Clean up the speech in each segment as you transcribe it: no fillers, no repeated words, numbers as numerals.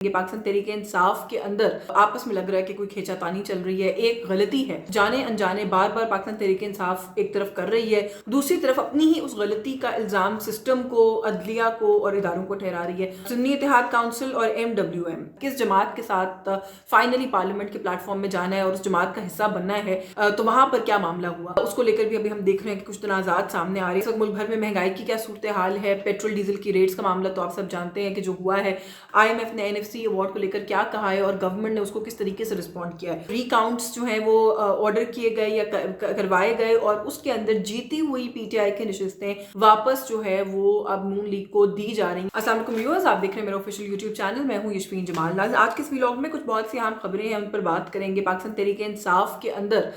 یہ پاکستان تحریک انصاف کے اندر آپس میں لگ رہا ہے کہ کوئی کھینچاتانی چل رہی ہے. ایک غلطی ہے جانے انجانے بار بار پاکستان تحریک انصاف ایک طرف کر رہی ہے, دوسری طرف اپنی ہی اس غلطی کا الزام سسٹم کو, عدلیہ کو اور اداروں کو ٹھہرا رہی ہے. سنی اتحاد کونسل اور MWM کس جماعت کے ساتھ فائنلی پارلیمنٹ کے پلیٹ فارم میں جانا ہے اور اس جماعت کا حصہ بننا ہے, تو وہاں پر کیا معاملہ ہوا اس کو لے کر بھی ابھی ہم دیکھ رہے ہیں کہ کچھ تنازعات سامنے آ رہے ہیں. اس وقت ملک بھر میں مہنگائی کی کیا صورتحال ہے, پیٹرول ڈیزل کی ریٹس کا معاملہ تو آپ سب جانتے ہیں کہ جو ہوا ہے. IMF نے NFC ایوارڈ کو لے کر کیا کہا ہے اور گورنمنٹ نے اس کو کس طریقے سے رسپونڈ کیا ہے. ریکاؤنٹس جو ہیں وہ آرڈر کیے گئے یا کروائے گئے اور اس کے اندر جیتی ہوئی PTI کی نشستیں واپس جو ہے وہ اب نون لیگ کو دی جا رہی ہیں. السلام علیکم ویورز, آپ دیکھ رہے ہیں میرا آفیشیل YouTube چینل. میں ہوں یشفین جمال ناز. آج کے اس ویلاگ میں کچھ بہت سی اہم خبریں ہیں, ان پر بات کریں گے. پاکستان تحریک انصاف کے اندر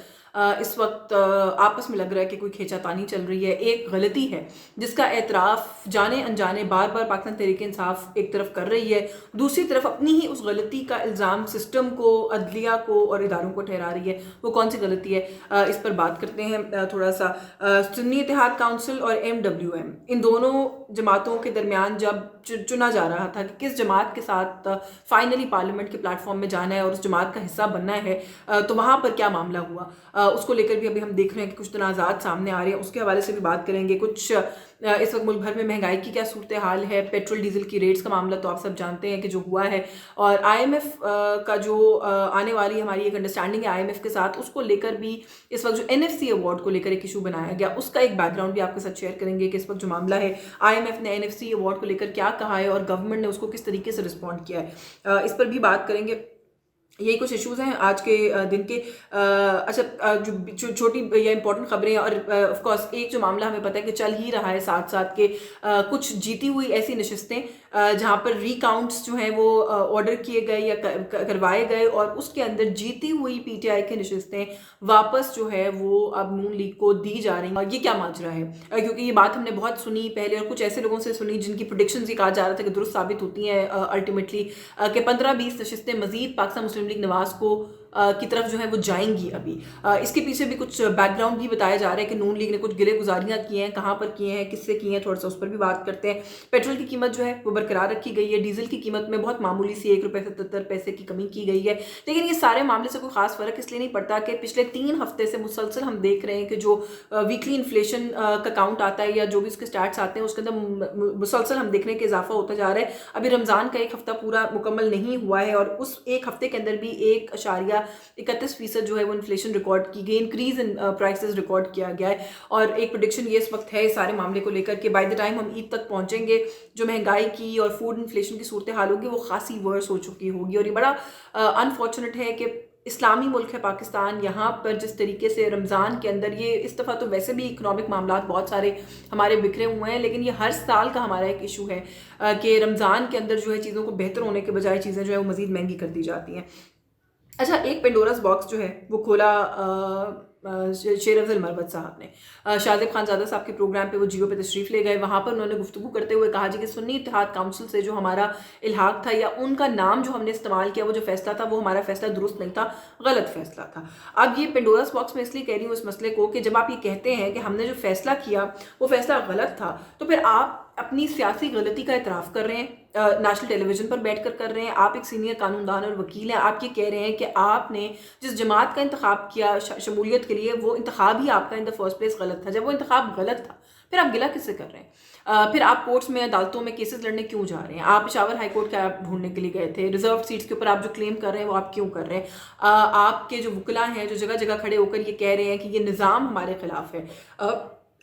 اس وقت آپس میں لگ رہا ہے کہ کوئی کھینچاتانی چل رہی ہے. ایک غلطی ہے جس کا اعتراف جانے انجانے بار بار پاکستان تحریک انصاف ایک طرف کر رہی ہے, دوسری طرف اپنی ہی اس غلطی کا الزام سسٹم کو, عدلیہ کو اور اداروں کو ٹھہرا رہی ہے. وہ کون سی غلطی ہے, اس پر بات کرتے ہیں تھوڑا سا. سنی اتحاد کونسل اور MWM ان دونوں جماعتوں کے درمیان جب چنا جا رہا تھا کہ کس جماعت کے ساتھ فائنلی پارلیمنٹ کے پلیٹ فارم میں جانا ہے اور اس جماعت کا حصہ بننا ہے, تو وہاں پر کیا معاملہ ہوا اس کو لے کر بھی ابھی ہم دیکھ رہے ہیں کہ کچھ تنازعات سامنے آ رہے ہیں. اس کے حوالے سے بھی بات کریں گے. کچھ اس وقت ملک بھر میں مہنگائی کی کیا صورتحال ہے, پیٹرول ڈیزل کی ریٹس کا معاملہ تو آپ سب جانتے ہیں کہ جو ہوا ہے, اور IMF کا جو آنے والی ہماری ایک انڈرسٹینڈنگ ہے IMF کے ساتھ, اس کو لے کر بھی اس وقت جو NFC ایوارڈ کو لے کر ایک ایشو بنایا گیا, اس کا ایک بیک گراؤنڈ بھی آپ کے ساتھ شیئر کریں گے کہ اس وقت جو معاملہ ہے IMF نے NFC ایوارڈ کو لے کر کیا کہا ہے اور گورنمنٹ نے اس کو کس طریقے سے رسپونڈ کیا ہے. اس پر بھی بات کریں گے. یہی کچھ ایشوز ہیں آج کے دن کے. اچھا, جو چھوٹی یا امپورٹنٹ خبریں, اور آف کورس ایک جو معاملہ ہمیں پتہ ہے کہ چل ہی رہا ہے ساتھ ساتھ کہ کچھ جیتی ہوئی ایسی نشستیں جہاں پر ریکاؤنٹس جو ہیں وہ آرڈر کیے گئے یا کروائے گئے اور اس کے اندر جیتی ہوئی PTI کی نشستیں واپس جو ہے وہ اب نون لیگ کو دی جا رہی ہیں. یہ کیا ماجرا ہے, کیونکہ یہ بات ہم نے بہت سنی پہلے اور کچھ ایسے لوگوں سے سنی جن کی پریڈکشنز یہ کہا جا رہا تھا کہ درست ثابت ہوتی ہیں الٹیمیٹلی, کہ 15-20 نشستیں مزید پاکستان مسلم لیگ نواز کو کی طرف جو ہے وہ جائیں گی. ابھی اس کے پیچھے بھی کچھ بیک گراؤنڈ بھی بتایا جا رہا ہے کہ نون لیگ نے کچھ گلے گزاریاں کی ہیں, کہاں پر کیے ہیں, کس سے کیے ہیں, تھوڑا سا اس پر بھی بات کرتے ہیں. پیٹرول کی قیمت جو ہے وہ برقرار رکھی گئی ہے, ڈیزل کی قیمت میں بہت معمولی سی 1 روپے 77 پیسے کی کمی کی گئی ہے. لیکن یہ سارے معاملے سے کوئی خاص فرق اس لیے نہیں پڑتا کہ پچھلے 3 ہفتے سے مسلسل ہم دیکھ رہے ہیں کہ جو ویکلی انفلیشن کا کاؤنٹ آتا ہے یا جو بھی اس کے سٹیٹس آتے ہیں اس کے اندر مسلسل ہم دیکھ رہے ہیں کہ اضافہ ہوتا جا رہا ہے. ابھی رمضان کا ایک ہفتہ پورا مکمل نہیں ہوا ہے اور اس ایک ہفتے کے اندر بھی 1.31% جو ہے وہ انفلیشن ریکارڈ کی گئی, انکریز ان پرائسز ریکارڈ کیا گیا ہے. اور ایک پریڈکشن یہ اس وقت ہے اس سارے معاملے کو لے کر کہ بائی دا ٹائم ہم عید تک پہنچیں گے جو مہنگائی کی اور فوڈ انفلیشن کی صورتحال ہوگی وہ خاصی ورس ہو چکی ہوگی. اور یہ بڑا انفارچونیٹ ہے کہ اسلامی ملک ہے پاکستان, یہاں پر جس طریقے سے رمضان کے اندر یہ اس دفعہ تو ویسے بھی اکنامک معاملات بہت سارے ہمارے بکھرے ہوئے ہیں, لیکن یہ ہر سال کا ہمارا ایک ایشو ہے کہ رمضان کے اندر جو ہے چیزوں کو بہتر ہونے کے بجائے چیزیں جو ہے وہ مزید مہنگی کر دی جاتی ہیں. اچھا, ایک پینڈوراز باکس جو ہے وہ کھولا شیر افضل مروت صاحب نے. شاہ خان زادہ صاحب کے پروگرام پہ وہ جیو پہ تشریف لے گئے. وہاں پر انہوں نے گفتگو کرتے ہوئے کہا جی کہ سنی اتحاد کونسل سے جو ہمارا الحاق تھا یا ان کا نام جو ہم نے استعمال کیا, وہ جو فیصلہ تھا وہ ہمارا فیصلہ درست نہیں تھا, غلط فیصلہ تھا. اب یہ پینڈوراز باکس میں اس لیے کہہ رہی ہوں اس مسئلے کو کہ جب آپ یہ کہتے ہیں کہ ہم نے جو فیصلہ کیا وہ فیصلہ غلط تھا, تو پھر آپ اپنی سیاسی غلطی کا اعتراف کر رہے ہیں, نیشنل ٹیلی ویژن پر بیٹھ کر رہے ہیں. آپ ایک سینئر قانون دان اور وکیل ہیں, آپ یہ کہہ رہے ہیں کہ آپ نے جس جماعت کا انتخاب کیا شمولیت کے لیے وہ انتخاب ہی آپ کا ان دا فرسٹ پلیس غلط تھا. جب وہ انتخاب غلط تھا پھر آپ گلہ کس سے کر رہے ہیں؟ پھر آپ کورٹس میں عدالتوں میں کیسز لڑنے کیوں جا رہے ہیں؟ آپ پشاور ہائی کورٹ کا ڈھونڈنے کے لیے گئے تھے. ریزرو سیٹس کے اوپر آپ جو کلیم کر رہے ہیں وہ آپ کیوں کر رہے ہیں؟ آپ کے جو وکلاء ہیں جو جگہ جگہ کھڑے ہو کر یہ کہہ رہے ہیں کہ یہ نظام ہمارے خلاف ہے,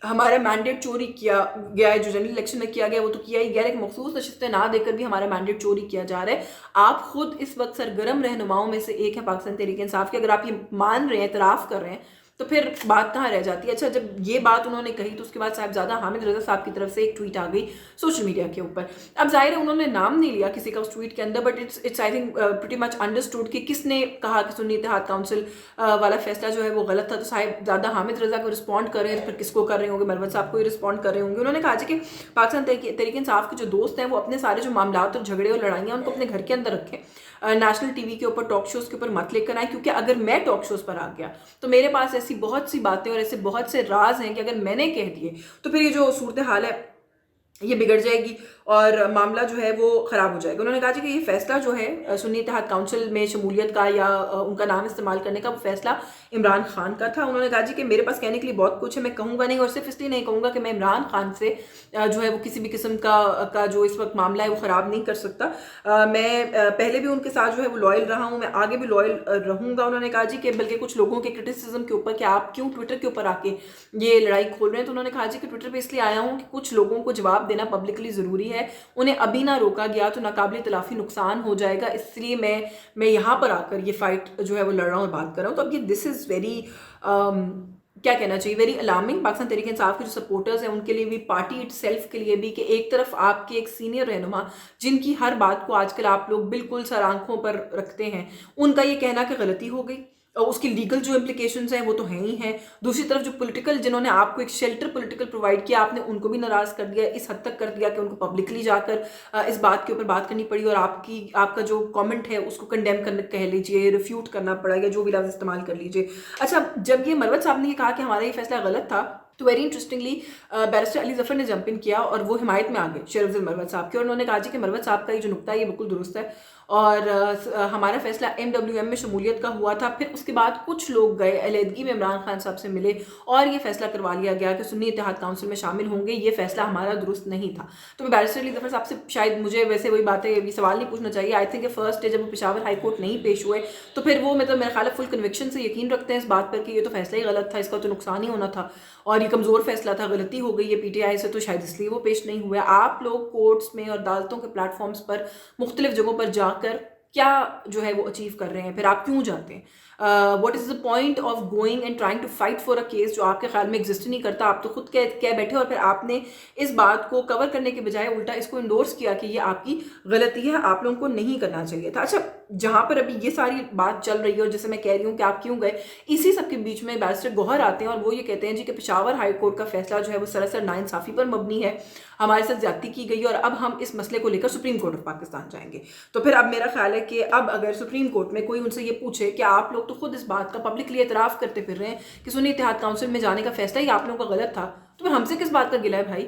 ہمارا مینڈیٹ چوری کیا گیا ہے, جو جنرل الیکشن میں کیا گیا وہ تو کیا ہی گیا, لیکن مخصوص نشستیں نہ دے کر بھی ہمارا مینڈیٹ چوری کیا جا رہا ہے. آپ خود اس وقت سرگرم رہنماؤں میں سے ایک ہے پاکستان تحریک انصاف کے. اگر آپ یہ مان رہے ہیں, اعتراف کر رہے ہیں, تو پھر بات کہاں رہ جاتی ہے؟ اچھا, جب یہ بات انہوں نے کہی تو اس کے بعد صاحبزادہ حامد رضا صاحب کی طرف سے ایک ٹویٹ آ گئی سوشل میڈیا کے اوپر. اب ظاہر ہے انہوں نے نام نہیں لیا کسی کا اس ٹویٹ کے اندر, but it's I think pretty much understood کہ کس نے کہا کہ سنی اتحاد کونسل والا فیصلہ جو ہے وہ غلط تھا. تو صاحبزادہ حامد رضا کو رسپونڈ کر رہے ہیں, پھر کس کو کر رہے ہوں گے؟ مروت صاحب کو ہی رسپونڈ کر رہے ہوں گے. انہوں نے کہا کہ پاکستان تحریک انصاف کے جو دوست ہیں وہ اپنے سارے جو معاملات اور جھگڑے اور لڑائیاں ان کو اپنے گھر کے اندر رکھیں, نیشنل ٹی وی کے اوپر ٹاک شوز کے اوپر مت لے کر آئیں, کیونکہ اگر میں ٹاک شوز پر آ گیا تو میرے پاس ایسی بہت سی باتیں اور ایسے بہت سے راز ہیں کہ اگر میں نے کہہ دیے تو پھر یہ جو صورتحال ہے یہ بگڑ جائے گی اور معاملہ جو ہے وہ خراب ہو جائے گا. انہوں نے کہا جی کہ یہ فیصلہ جو ہے سنی اتحاد کونسل میں شمولیت کا یا ان کا نام استعمال کرنے کا وہ فیصلہ عمران خان کا تھا. انہوں نے کہا جی کہ میرے پاس کہنے کے لیے بہت کچھ ہے, میں کہوں گا نہیں, اور صرف اس لیے نہیں کہوں گا کہ میں عمران خان سے جو ہے وہ کسی بھی قسم کا جو اس وقت معاملہ ہے وہ خراب نہیں کر سکتا. میں پہلے بھی ان کے ساتھ جو ہے وہ لائل رہا ہوں, میں آگے بھی لائل رہوں گا. انہوں نے کہا جی کہ بلکہ کچھ لوگوں کے کرٹیسزم کے اوپر کہ آپ کیوں ٹویٹر کے اوپر آ کے یہ لڑائی کھول رہے ہیں, تو انہوں نے کہا جی کہ ٹویٹر پہ اس لیے آیا ہوں کہ کچھ لوگوں کو جواب دینا پبلکلی ضروری ہے, انہیں ابھی نہ روکا گیا تو ناقابل تلافی نقصان ہو جائے گا, اس لیے میں یہاں پر آ کر یہ فائٹ جو ہے وہ لڑ رہا ہوں اور بات کر رہا ہوں. تو اب یہ دس از ویری کیا کہنا چاہیے, ویری الارمنگ پاکستان تحریک انصاف کے جو سپورٹرز ہیں ان کے لیے بھی, پارٹی اٹ سیلف کے لیے بھی, کہ ایک طرف آپ کے ایک سینئر رہنما جن کی ہر بات کو آج کل آپ لوگ بالکل سر آنکھوں پر رکھتے ہیں, ان کا یہ کہنا کہ غلطی ہو گئی, اس کی لیگل جو امپلیکیشنز ہیں وہ تو ہیں ہی ہیں. دوسری طرف جو پولیٹیکل جنہوں نے آپ کو ایک شیلٹر پولیٹیکل پرووائڈ کیا, آپ نے ان کو بھی ناراض کر دیا, اس حد تک کر دیا کہ ان کو پبلکلی جا کر اس بات کے اوپر بات کرنی پڑی, اور آپ کا جو کامنٹ ہے اس کو کنڈیم کرنا کہہ لیجیے, ریفیوٹ کرنا پڑا, یا جو بھی لفظ استعمال کر لیجیے. اچھا, جب یہ مروت صاحب نے یہ کہا کہ ہمارا یہ فیصلہ غلط تھا, تو very interestingly barrister Ali Zafar نے جمپ ان کیا اور وہ حمایت میں آ گئے شیر افضل مروت صاحب کے, اور انہوں نے کہا جی کہ مروت صاحب کا یہ جو نقطہ ہے یہ بالکل درست ہے, اور ہمارا فیصلہ MWM میں شمولیت کا ہوا تھا. پھر اس کے بعد کچھ لوگ گئے علیحدگی میں عمران خان صاحب سے ملے اور یہ فیصلہ کروا لیا گیا کہ سنی اتحاد کونسل میں شامل ہوں گے, یہ فیصلہ ہمارا درست نہیں تھا. تو میں بیرسٹر علی ظفر صاحب سے شاید مجھے ویسے وہی باتیں ابھی سوال نہیں پوچھنا چاہیے. آئی تھنک کہ فرسٹ ڈے جب وہ پشاور ہائی کورٹ نہیں پیش ہوئے تو پھر وہ مطلب میرا خیال ہے فل کنوکشن سے یقین رکھتے ہیں اس بات پر کہ یہ تو فیصلہ ہی غلط تھا, اس کا تو نقصان ہی ہونا تھا, اور یہ کمزور فیصلہ تھا, غلطی ہو گئی ہے PTI سے, تو شاید اس لیے وہ پیش نہیں ہوئے. آپ لوگ کورٹس میں اور عدالتوں کے پلیٹ فارمز پر مختلف جگہوں پر جا کر کیا جو ہے وہ اچیو کر رہے ہیں, پھر آپ کیوں جاتے ہیں, what is the point of going and trying to fight for a case جو آپ کے خیال میں ایگزسٹ نہیں کرتا. آپ تو خود کہہ بیٹھے, اور پھر آپ نے اس بات کو کور کرنے کے بجائے الٹا اس کو انڈورس کیا کہ یہ آپ کی غلطی ہے, آپ لوگوں کو نہیں کرنا چاہیے تھا. اچھا, جہاں پر ابھی یہ ساری بات چل رہی ہے, اور جیسے میں کہہ رہی ہوں کہ آپ کیوں گئے, اسی سب کے بیچ میں بیرسٹر گوہر آتے ہیں اور وہ یہ کہتے ہیں جی کہ پشاور ہائی کورٹ کا فیصلہ جو ہے وہ سراسر ناانصافی پر مبنی ہے, ہمارے ساتھ زیادتی کی گئی, اور اب ہم اس مسئلے کو لے کر سپریم کورٹ آف پاکستان جائیں گے. تو پھر اب میرا خیال ہے کہ اب اگر سپریم کورٹ میں کوئی ان سے یہ پوچھے کہ آپ لوگ تو خود اس بات کا پبلکلی اعتراف کرتے پھر رہے ہیں کہ سنی اتحاد کونسل میں جانے کا فیصلہ ہی آپ لوگوں کا غلط تھا, تو پھر ہم سے کس بات کا گلہ ہے بھائی.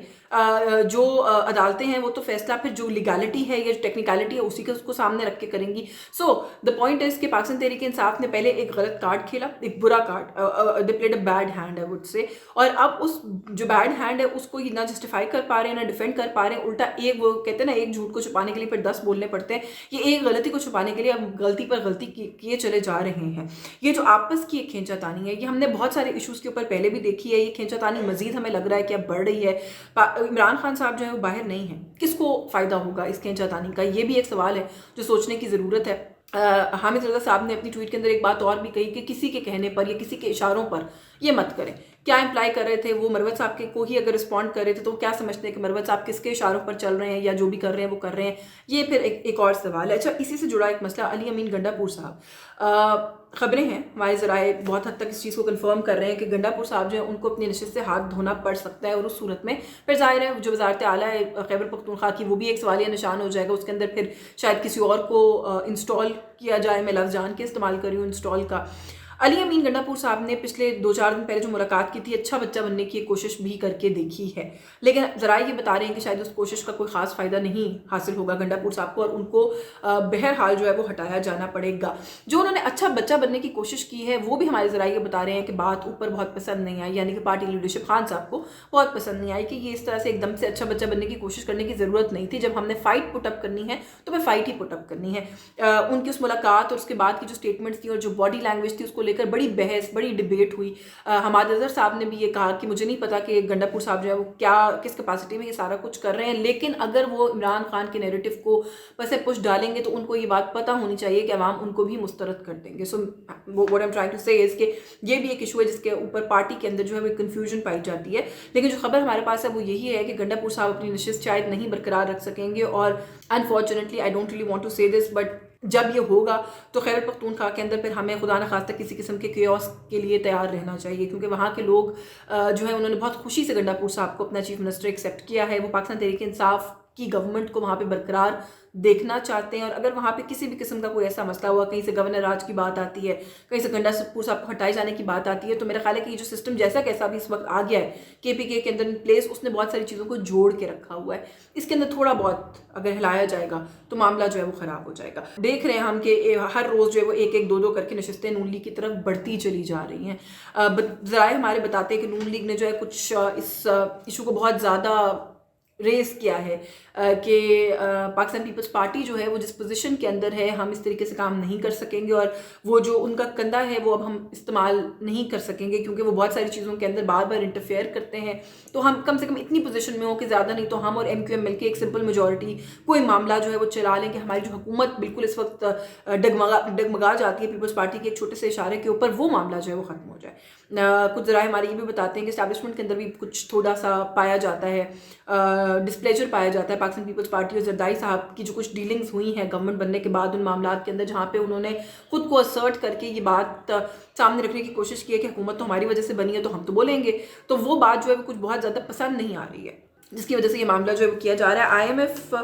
جو عدالتیں ہیں وہ تو فیصلہ پھر جو لیگالٹی ہے یا جو ٹیکنیکلٹی ہے اسی کو سامنے رکھ کے کریں گی. سو دا پوائنٹ از کہ پاکستان تحریک انصاف نے پہلے ایک غلط کارڈ کھیلا, ایک برا card, they played a bad hand I would say, اور اب اس جو بیڈ ہینڈ ہے اس کو نہ جسٹیفائی کر پا رہے ہیں نہ ڈیفینڈ کر پا رہے ہیں, الٹا ایک وہ کہتے ہیں نا ایک جھوٹ کو چھپانے کے لیے پھر 10 بولنے پڑتے ہیں, یہ ایک غلطی کو چھپانے کے لیے اب غلطی پر غلطی کیے چلے جا رہے ہیں. یہ جو آپس کی ایک کھینچا تانی ہے, یہ ہم نے بہت سارے ایشوز کے اوپر پہلے بھی دیکھی ہے, یہ کھینچا تانی مزید ہمیں لگ رہا ہے کہ اب بڑھ رہی ہے. عمران خان صاحب جو ہے وہ باہر نہیں ہیں, کس کو فائدہ ہوگا اس کھینچا تانی کا, یہ بھی ایک سوال ہے جو سوچنے کی ضرورت ہے. حامد رضا صاحب نے اپنی ٹویٹ کے اندر ایک بات اور بھی کہی کہ کسی کے کہنے پر یا کسی کے اشاروں پر یہ مت کریں. کیا امپلائی کر رہے تھے وہ مروت صاحب کے کو ہی اگر رسپونڈ کر رہے تھے تو کیا سمجھتے ہیں کہ مروت صاحب کس کے اشاروں پر چل رہے ہیں یا جو بھی کر رہے ہیں وہ کر رہے ہیں, یہ پھر ایک اور سوال ہے. اچھا, اسی سے جڑا ایک مسئلہ, علی امین گنڈا پور صاحب, خبریں ہیں ہمارے ذرائع بہت حد تک اس چیز کو کنفرم کر رہے ہیں کہ گنڈا پور صاحب جو ہیں ان کو اپنی نشست سے ہاتھ دھونا پڑ سکتا ہے, اور اس صورت میں پھر ظاہر ہے جو وزارت اعلیٰ ہے خیبر پختونخوا کی وہ بھی ایک سوالیہ نشان ہو جائے گا, اس کے اندر پھر شاید کسی اور کو انسٹال کیا جائے, میں لفظ جان کے استعمال کر رہی ہوں انسٹال کا. علی امین گنڈا پور صاحب نے پچھلے 2-4 دن پہلے جو ملاقات کی تھی, اچھا بچہ بننے کی کوشش بھی کر کے دیکھی ہے, لیکن ذرائع یہ بتا رہے ہیں کہ شاید اس کوشش کا کوئی خاص فائدہ نہیں حاصل ہوگا گنڈا پور صاحب کو, اور ان کو بہرحال جو ہے وہ ہٹایا جانا پڑے گا. جو انہوں نے اچھا بچہ بننے کی کوشش کی ہے وہ بھی ہمارے ذرائع یہ بتا رہے ہیں کہ بات اوپر بہت پسند نہیں آئی, یعنی کہ پارٹی لیڈرشپ خان صاحب کو بہت پسند نہیں آئی کہ یہ اس طرح سے ایک دم سے اچھا بچہ بننے کی کوشش کرنے کی ضرورت نہیں تھی. جب ہم نے فائٹ پٹ اپ کرنی ہے تو ہمیں فائٹ ہی پٹ اپ کرنی ہے. ان کی اس ملاقات اور اس کے بعد کی جو اسٹیٹمنٹس تھیں اور جو باڈی لینگویج تھی اس کو لے کر بڑی بحث, بڑی ڈبیٹ ہوئی. حماد اظہر صاحب نے بھی یہ کہا کہ مجھے نہیں پتا کہ گنڈا پور صاحب جو ہے وہ کیا کس کیپیسٹی میں یہ سارا کچھ کر رہے ہیں, لیکن اگر وہ عمران خان کے نیریٹو کو پس پش ڈالیں گے تو ان کو یہ بات پتہ ہونی چاہیے کہ عوام ان کو بھی مسترد کر دیں گے. So what I'm trying to say is کہ یہ بھی ایک ایشو ہے جس کے اوپر پارٹی کے اندر جو ہے وہ کنفیوژن پائی جاتی ہے, لیکن جو خبر ہمارے پاس ہے وہ یہی ہے کہ گنڈا پور صاحب اپنی نشست شاید نہیں برقرار رکھ سکیں گے, اور unfortunately I don't really want to say this, but جب یہ ہوگا تو خیبر پختونخوا کے اندر پھر ہمیں خدا نخواستہ کسی قسم کے کیوس کے لیے تیار رہنا چاہیے, کیونکہ وہاں کے لوگ جو ہے انہوں نے بہت خوشی سے گنڈا پور صاحب کو اپنا چیف منسٹر ایکسیپٹ کیا ہے. وہ پاکستان تحریک انصاف کی گورنمنٹ کو وہاں پہ برقرار دیکھنا چاہتے ہیں. اور اگر وہاں پہ کسی بھی قسم کا کوئی ایسا مسئلہ ہوا, کہیں سے گورنر راج کی بات آتی ہے, کہیں سے گنڈا سپور صاحب کو ہٹائے جانے کی بات آتی ہے, تو میرا خیال ہے کہ یہ جو سسٹم جیسا کیسا بھی اس وقت آ گیا ہے KPK کے اندر پلیس, اس نے بہت ساری چیزوں کو جوڑ کے رکھا ہوا ہے. اس کے اندر تھوڑا بہت اگر ہلایا جائے گا تو معاملہ جو ہے وہ خراب ہو جائے گا. دیکھ رہے ہیں ہم کہ ہر روز جو ہے وہ ایک ایک دو دو کر کے نشستیں نون لیگ کی طرف بڑھتی چلی جا رہی ہیں. ذرائع ہمارے بتاتے ہیں کہ نون لیگ نے جو ہے کچھ اس ایشو کو بہت زیادہ ریز کیا ہے کہ پاکستان پیپلز پارٹی جو ہے وہ جس پوزیشن کے اندر ہے, ہم اس طریقے سے کام نہیں کر سکیں گے, اور وہ جو ان کا کندھا ہے وہ اب ہم استعمال نہیں کر سکیں گے, کیونکہ وہ بہت ساری چیزوں کے اندر بار بار انٹرفیئر کرتے ہیں. تو ہم کم سے کم اتنی پوزیشن میں ہوں کہ زیادہ نہیں تو ہم اور MQM مل کے ایک سمپل میجورٹی کوئی معاملہ جو ہے وہ چلا لیں کہ ہماری جو حکومت بالکل اس وقت ڈگمگا جاتی ہے پیپلز پارٹی کے ایک چھوٹے سے اشارے کے اوپر, وہ معاملہ جو ہے وہ ختم ہو جائے. کچھ ذرائع ہمارے یہ بھی بتاتے ہیں کہ اسٹیبلشمنٹ کے اندر بھی کچھ تھوڑا سا پایا جاتا ہے, ڈسپلیجر پایا جاتا ہے پاکستان پیپلز پارٹی اور زرداری صاحب کی جو کچھ ڈیلنگز ہوئی ہیں گورنمنٹ بننے کے بعد ان معاملات کے اندر, جہاں پہ انہوں نے خود کو اسرٹ کر کے یہ بات سامنے رکھنے کی کوشش کی ہے کہ حکومت تو ہماری وجہ سے بنی ہے تو ہم تو بولیں گے, تو وہ بات جو ہے وہ کچھ بہت زیادہ پسند نہیں آ رہی ہے, جس کی وجہ سے یہ معاملہ جو ہے وہ کیا جا رہا ہے. IMF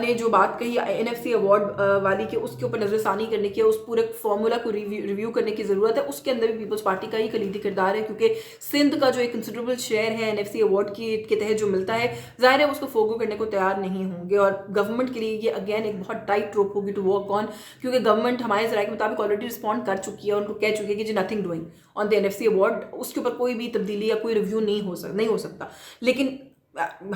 نے جو بات کہی NFC ایوارڈ والی کہ اس کے اوپر نظر ثانی کرنے کی, اس پورے فارمولا کو ریویو کرنے کی ضرورت ہے. اس کے اندر بھی پیپلز پارٹی کا ہی کلیدی کردار ہے, کیونکہ سندھ کا جو ایک کنسیڈریبل شیئر ہے NFC ایوارڈ کے تحت جو ملتا ہے, ظاہر ہے اس کو فوگو کرنے کو تیار نہیں ہوں گے, اور گورنمنٹ کے لیے یہ اگین ایک بہت ٹائٹ روپ ہوگی ٹو ورک آن, کیونکہ گورنمنٹ ہمارے ذرائع کے مطابق آلریڈی رسپونڈ کر چکی ہے اور ان کو کہہ چکی ہے کہ جی nothing doing on the NFC award, اس کے اوپر کوئی بھی تبدیلی یا کوئی ریویو نہیں ہو سکتا. لیکن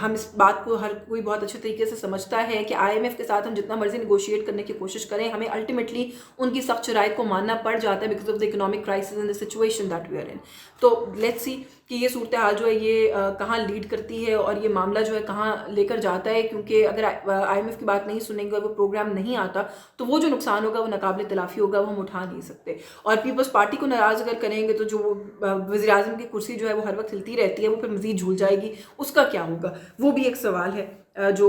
ہم اس بات کو ہر کوئی بہت اچھے طریقے سے سمجھتا ہے کہ IMF کے ساتھ ہم جتنا مرضی نیگوشیٹ کرنے کی کوشش کریں, ہمیں الٹیمیٹلی ان کی سخت شرائط کو ماننا پڑ جاتا ہے because of the economic crisis and the situation that we are in. تو لیٹس سی کہ یہ صورتحال جو ہے یہ کہاں لیڈ کرتی ہے اور یہ معاملہ جو ہے کہاں لے کر جاتا ہے, کیونکہ اگر IMF کی بات نہیں سنیں گے اور وہ پروگرام نہیں آتا تو وہ جو نقصان ہوگا وہ ناقابل تلافی ہوگا, وہ ہم اٹھا نہیں سکتے. اور پیپلز پارٹی کو ناراض اگر کریں گے تو جو وزیر اعظم کی کرسی جو ہے وہ ہر وقت ہلتی رہتی ہے, وہ پھر مزید جھول جائے گی, اس کا کیا ہوگا, وہ بھی ایک سوال ہے جو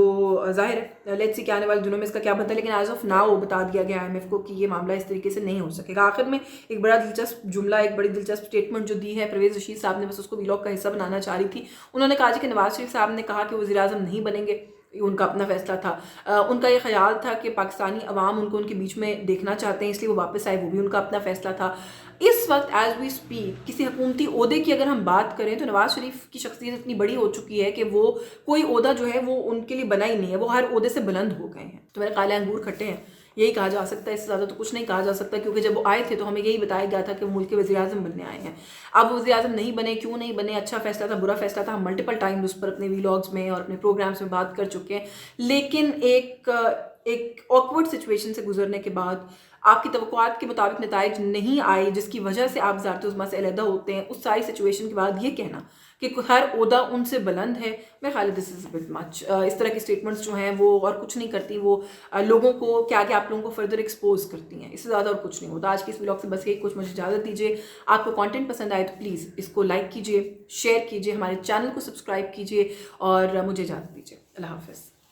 ظاہر ہے لیٹس سی کہ آنے والے دنوں میں اس کا کیا بنتا ہے. لیکن ایز آف ناؤ بتا دیا گیا IMF کو کہ یہ معاملہ اس طریقے سے نہیں ہو سکے گا. آخر میں ایک بڑا دلچسپ جملہ, ایک بڑی دلچسپ اسٹیٹمنٹ جو دی ہے پرویز رشید صاحب نے, بس اس کو ویلاگ کا حصہ بنانا چاہ رہی تھی. انہوں نے کہا کہ نواز شریف صاحب نے کہا کہ وزیر اعظم نہیں بنیں گے, ان کا اپنا فیصلہ تھا. ان کا یہ خیال تھا کہ پاکستانی عوام ان کو ان کے بیچ میں دیکھنا چاہتے ہیں, اس لیے وہ واپس آئے, وہ بھی ان کا اپنا فیصلہ تھا. اس وقت ایز وی اسپیک کسی حکومتی عہدے کی اگر ہم بات کریں تو نواز شریف کی شخصیت اتنی بڑی ہو چکی ہے کہ وہ کوئی عہدہ جو ہے وہ ان کے لیے بنا ہی نہیں ہے, وہ ہر عہدے سے بلند ہو گئے ہیں. تو میرے خیال ہے انگور کھٹے ہیں, یہی کہا جا سکتا ہے, اس سے زیادہ تو کچھ نہیں کہا جا سکتا, کیونکہ جب وہ آئے تھے تو ہمیں یہی بتایا گیا تھا کہ وہ ملک کے وزیر اعظم بننے آئے ہیں. اب وزیر اعظم نہیں بنے, کیوں نہیں بنے, اچھا فیصلہ تھا برا فیصلہ تھا, ہم ملٹیپل ٹائم اس پر اپنے ویلاگز میں اور اپنے پروگرامس میں بات کر چکے ہیں. لیکن ایک آکورڈ سچویشن سے گزرنے کے بعد آپ کی توقعات کے مطابق نتائج نہیں آئے, جس کی وجہ سے آپ ذات عظمیٰ سے علیحدہ ہوتے ہیں, اس ساری سچویشن کے بعد یہ کہنا کہ ہر عہدہ ان سے بلند ہے, میں خیال دس از بٹ مچ. اس طرح کی اسٹیٹمنٹس جو ہیں وہ اور کچھ نہیں کرتی, وہ لوگوں کو کیا کہ آپ لوگوں کو فردر ایکسپوز کرتی ہیں, اس سے زیادہ اور کچھ نہیں ہوتا. آج کی اس ویلاگ سے بس یہی کچھ, مجھے اجازت دیجیے. آپ کو کانٹینٹ پسند آئے تو پلیز اس کو لائک کیجیے, شیئر کیجیے, ہمارے چینل کو سبسکرائب کیجیے اور مجھے اجازت دیجیے. اللہ حافظ.